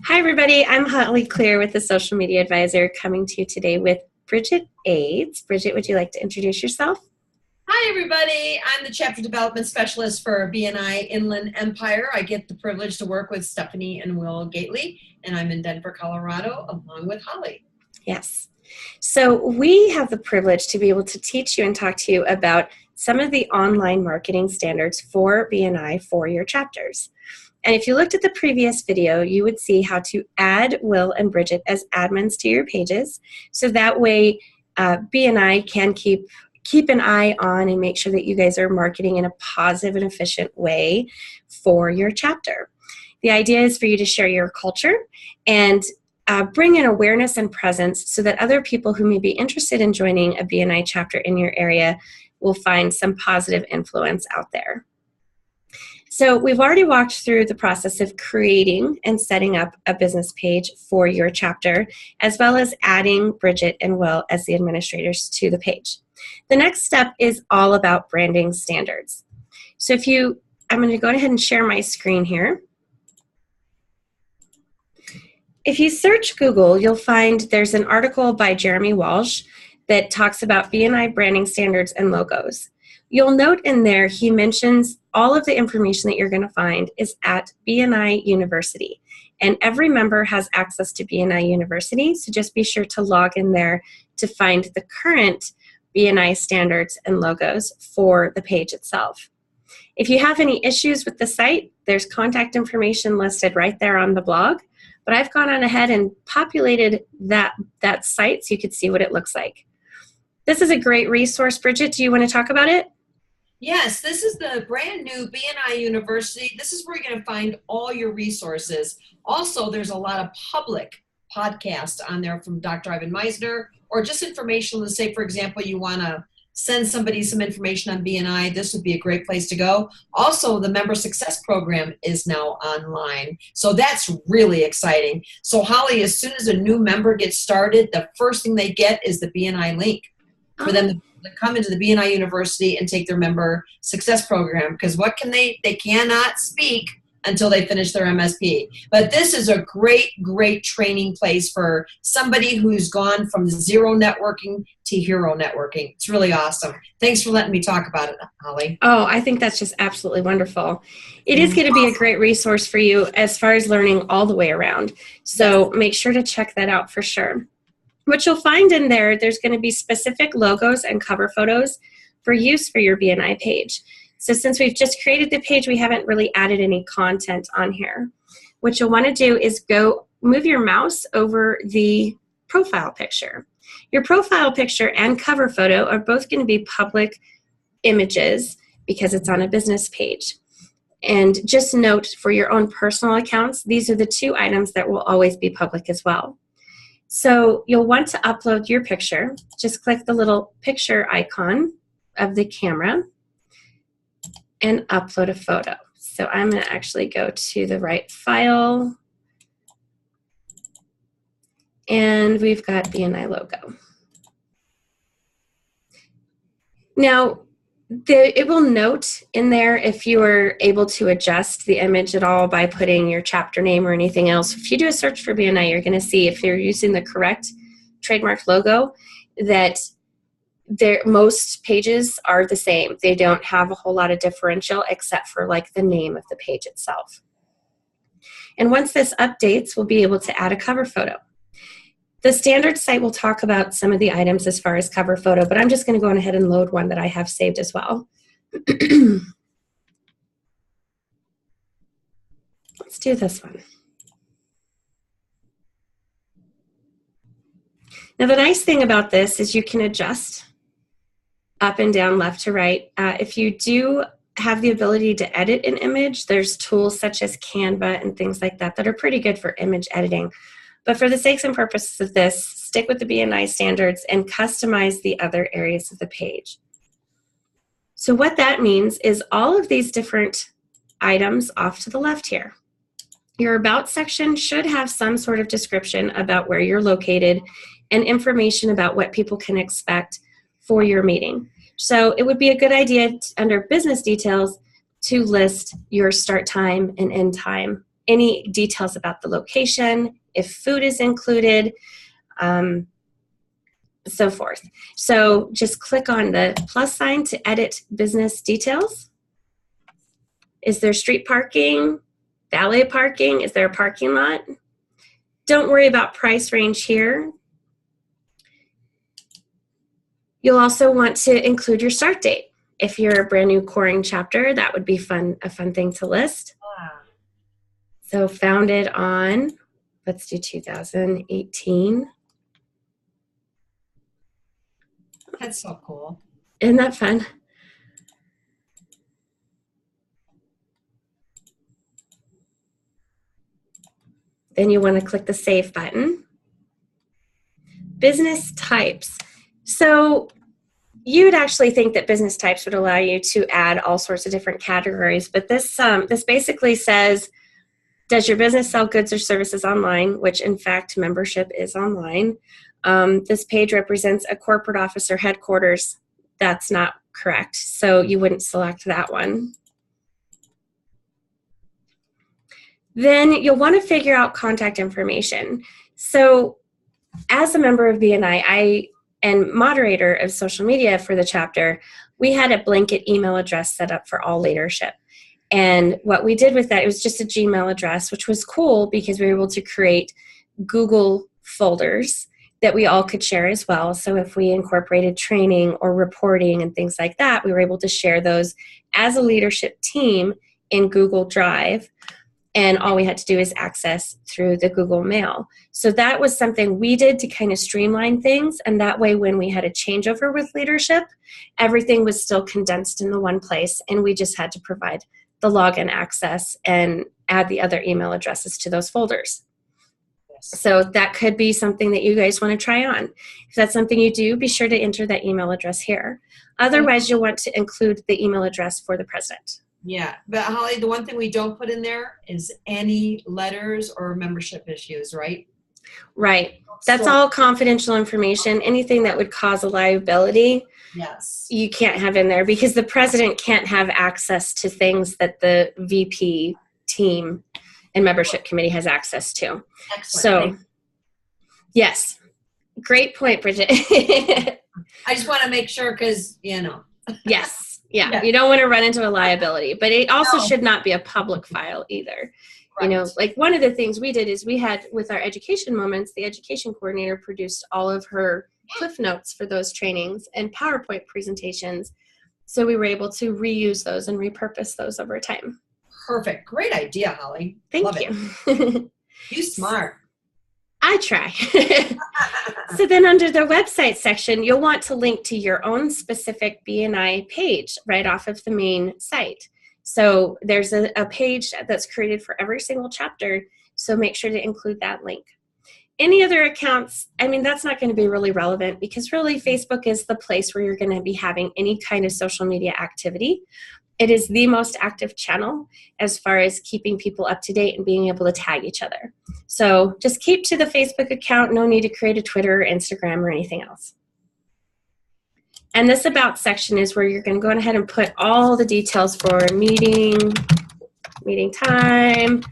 Hi, everybody. I'm Holly Clear with the Social Media Advisor coming to you today with Bridget Aids. Bridget, would you like to introduce yourself? Hi, everybody. I'm the Chapter Development Specialist for BNI Inland Empire. I get the privilege to work with Stephanie and Will Gately, and I'm in Denver, Colorado, along with Holly. Yes. So we have the privilege to be able to teach you and talk to you about some of the online marketing standards for BNI for your chapters. And if you looked at the previous video, you would see how to add Will and Bridget as admins to your pages. So that way BNI can keep an eye on and make sure that you guys are marketing in a positive and efficient way for your chapter. The idea is for you to share your culture and bring in awareness and presence so that other people who may be interested in joining a BNI chapter in your area will find some positive influence out there. So we've already walked through the process of creating and setting up a business page for your chapter, as well as adding Bridget and Will as the administrators to the page. The next step is all about branding standards. So I'm going to go ahead and share my screen here. If you search Google, you'll find there's an article by Jeremy Walsh that talks about BNI branding standards and logos. You'll note in there he mentions all of the information that you're going to find is at BNI University. And every member has access to BNI University, so just be sure to log in there to find the current BNI standards and logos for the page itself. If you have any issues with the site, there's contact information listed right there on the blog. But I've gone on ahead and populated that site so you could see what it looks like. This is a great resource. Bridget, do you want to talk about it? Yes, this is the brand new BNI University. This is where you're going to find all your resources. Also, there's a lot of public podcasts on there from Dr. Ivan Meisner, or just information. Let's say, for example, you want to send somebody some information on BNI. This would be a great place to go. Also, the Member Success Program is now online. So that's really exciting. So Holly, as soon as a new member gets started, the first thing they get is the BNI link for them to come into the BNI University and take their Member Success Program. Because what can they cannot speak until they finish their MSP. But this is a great, great training place for somebody who's gone from zero networking to hero networking. It's really awesome. Thanks for letting me talk about it, Holly. Oh, I think that's just absolutely wonderful. It is going to be a great resource for you as far as learning all the way around. So make sure to check that out for sure. What you'll find in there's going to be specific logos and cover photos for use for your BNI page. So since we've just created the page, we haven't really added any content on here. What you'll want to do is move your mouse over the profile picture. Your profile picture and cover photo are both going to be public images because it's on a business page. And just note for your own personal accounts, these are the two items that will always be public as well. So you'll want to upload your picture. Just click the little picture icon of the camera and upload a photo. So I'm going to actually go to the right file. And we've got BNI logo. Now, it will note in there if you are able to adjust the image at all by putting your chapter name or anything else. If you do a search for BNI, you're going to see if you're using the correct trademark logo that most pages are the same. They don't have a whole lot of differential except for like the name of the page itself. And once this updates, we'll be able to add a cover photo. The standard site will talk about some of the items as far as cover photo, but I'm just going to go on ahead and load one that I have saved as well. Let's do this one. Now the nice thing about this is you can adjust up and down, left to right. If you do have the ability to edit an image, there's tools such as Canva and things like that that are pretty good for image editing. But for the sakes and purposes of this, stick with the BNI standards and customize the other areas of the page. So what that means is all of these different items off to the left here. Your About section should have some sort of description about where you're located and information about what people can expect for your meeting. So it would be a good idea under business details to list your start time and end time any details about the location, if food is included, so forth. So just click on the plus sign to edit business details. Is there street parking, valet parking? Is there a parking lot? Don't worry about price range here. You'll also want to include your start date. If you're a brand new coring chapter, that would be a fun thing to list. Wow. So founded on, let's do 2018. That's so cool. Isn't that fun? Then you want to click the Save button. Business types. So you'd actually think that business types would allow you to add all sorts of different categories, but this basically says, does your business sell goods or services online, which in fact membership is online. This page represents a corporate office or headquarters. That's not correct, so you wouldn't select that one. Then you'll want to figure out contact information. So as a member of BNI, and moderator of social media for the chapter, we had a blanket email address set up for all leadership. And what we did with that, it was just a Gmail address, which was cool because we were able to create Google folders that we all could share as well. So if we incorporated training or reporting and things like that, we were able to share those as a leadership team in Google Drive. And all we had to do is access through the Google Mail. So that was something we did to kind of streamline things. And that way, when we had a changeover with leadership, everything was still condensed in the one place. And we just had to provide the login access and add the other email addresses to those folders. Yes. So that could be something that you guys want to try on. If that's something you do, be sure to enter that email address here. Otherwise, you'll want to include the email address for the president. Yeah, but Holly, the one thing we don't put in there is any letters or membership issues, right? Right. That's all confidential information. Anything that would cause a liability, yes, you can't have in there because the president can't have access to things that the VP team and membership committee has access to. Excellent. So, yes, great point, Bridget. I just want to make sure because, Yes. Yeah, you don't want to run into a liability, but it also should not be a public file either. Right. Like one of the things we did is we had, with our education moments, the education coordinator produced all of her cliff notes for those trainings and PowerPoint presentations. So we were able to reuse those and repurpose those over time. Perfect. Great idea, Holly. Thank you. You smart. I try. So then under the website section, you'll want to link to your own specific BNI page right off of the main site. So there's a page that's created for every single chapter, so make sure to include that link. Any other accounts, that's not going to be really relevant because really Facebook is the place where you're going to be having any kind of social media activity. It is the most active channel as far as keeping people up to date and being able to tag each other. So just keep to the Facebook account. No need to create a Twitter or Instagram or anything else. And this About section is where you're going to go ahead and put all the details for meeting time,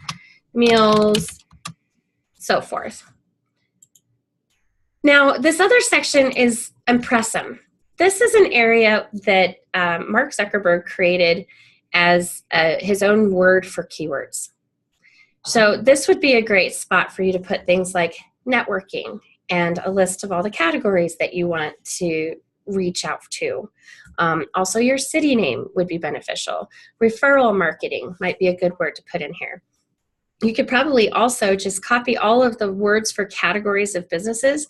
meals, so forth. Now, this other section is Impressum. This is an area that Mark Zuckerberg created as his own word for keywords. So this would be a great spot for you to put things like networking and a list of all the categories that you want to reach out to. Also, your city name would be beneficial. Referral marketing might be a good word to put in here. You could probably also just copy all of the words for categories of businesses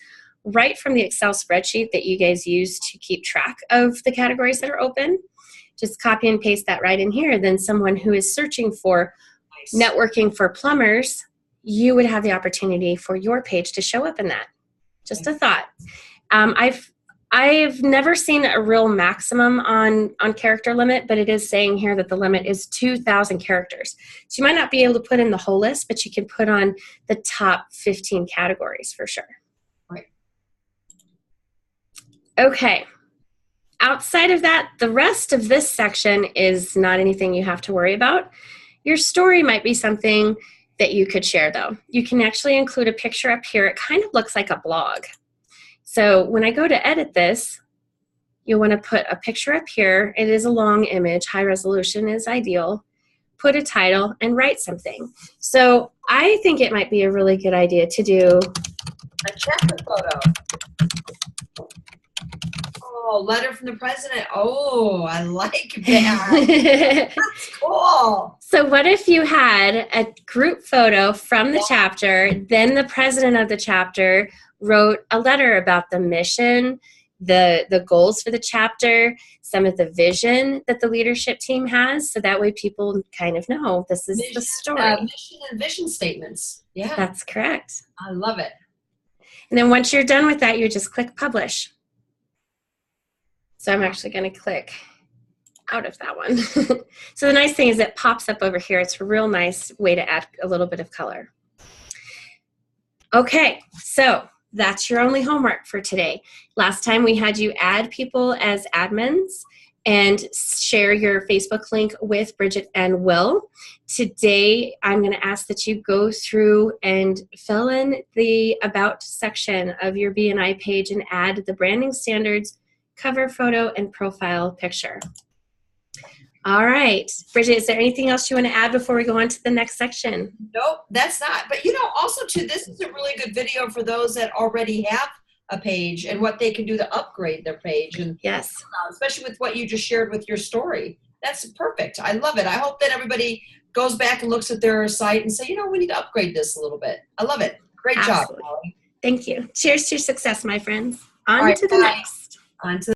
right from the Excel spreadsheet that you guys use to keep track of the categories that are open. Just copy and paste that right in here. Then someone who is searching for networking for plumbers, you would have the opportunity for your page to show up in that. Just a thought. I've never seen a real maximum on character limit, but it is saying here that the limit is 2,000 characters. So you might not be able to put in the whole list, but you can put on the top 15 categories for sure. Right. Okay. Outside of that, the rest of this section is not anything you have to worry about. Your story might be something that you could share though. You can actually include a picture up here. It kind of looks like a blog. So when I go to edit this, you'll want to put a picture up here. It is a long image. High resolution is ideal. Put a title and write something. So I think it might be a really good idea to do a chapter photo. Oh, letter from the president. Oh, I like that. That's cool. So what if you had a group photo from the chapter, then the president of the chapter wrote a letter about the mission, the goals for the chapter, some of the vision that the leadership team has, so that way people kind of know this is the story. Mission and vision statements. Yeah. That's correct. I love it. And then once you're done with that, you just click publish. So I'm actually going to click out of that one. So the nice thing is it pops up over here. It's a real nice way to add a little bit of color. Okay, so that's your only homework for today. Last time we had you add people as admins and share your Facebook link with Bridget and Will. Today, I'm going to ask that you go through and fill in the About section of your BNI page and add the branding standards, cover photo, and profile picture. All right. Bridget, is there anything else you want to add before we go on to the next section? Nope, that's not. But, also, too, this is a really good video for those that already have a page and what they can do to upgrade their page. And yes, especially with what you just shared with your story. That's perfect. I love it. I hope that everybody goes back and looks at their site and say, we need to upgrade this a little bit. I love it. Great job, Molly. Thank you. Cheers to your success, my friends. On to the next. On to